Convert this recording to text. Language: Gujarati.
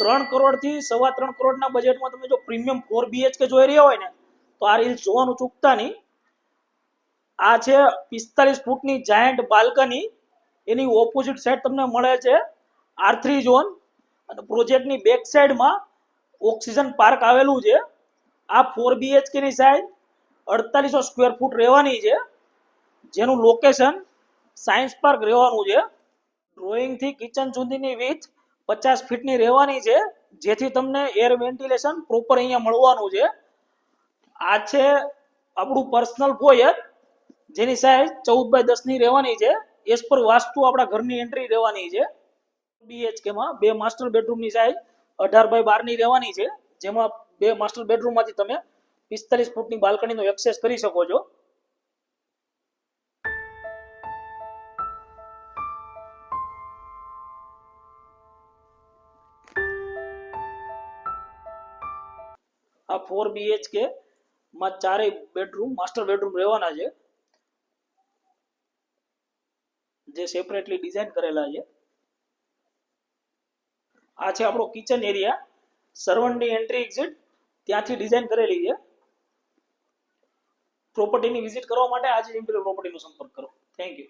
3 કરોડ થી 3.25 કરોડના બજેટમાં તમે જો પ્રીમિયમ 4 BHK જોઈ રહ્યા હોય ને તો આ રીલ્સ જોવાનું ચૂકતા નહીં. આ છે 45 ફૂટની જાયન્ટ બાલ્કની, એની ઓપોઝિટ સાઈડ તમને મળે છે R3 ઝોન, અને પ્રોજેક્ટની બેક સાઈડમાં ઓક્સિજન પાર્ક આવેલું છે. આ 4 BHK ની સાઈઝ 4800 સ્ક્વેર ફૂટ રહેવાની છે, જેનું લોકેશન સાયન્સ પાર્ક રહેવાનું છે. ડ્રોઈંગ થી કિચન સુધીની વિથ 50 ફીટની રહેવાની છે, જેથી તમને એર વેન્ટિલેશન પ્રોપર અહીંયા મળવાનું છે. આ છે આપણું પર્સનલ ફોયર, જેની સાઈઝ 14 બાય 10 ની રહેવાની છે. એસ પર વાસ્તુ આપણા ઘરની એન્ટ્રી રહેવાની છે. BHK માં 2 માસ્ટર બેડરૂમની સાઈઝ 18 બાય 12 ની રહેવાની છે, જેમાં 2 માસ્ટર બેડરૂમમાંથી તમે 45 ફૂટની બાલ્કનીનો એક્સેસ કરી શકો છો. આ 4 BHK માં 4 બેડરૂમ માસ્ટર બેડરૂમ રહેવાના છે, જે સેપરેટલી ડિઝાઇન કરેલા છે. આ છે આપણો કિચન એરિયા, સર્વન્ટની એન્ટ્રી એક્ઝિટ ત્યાંથી ડિઝાઇન કરેલી છે. પ્રોપર્ટીની વિઝિટ કરવા માટે આજે ઇમ્પિરિયલ પ્રોપર્ટીનો સંપર્ક કરો. Thank you.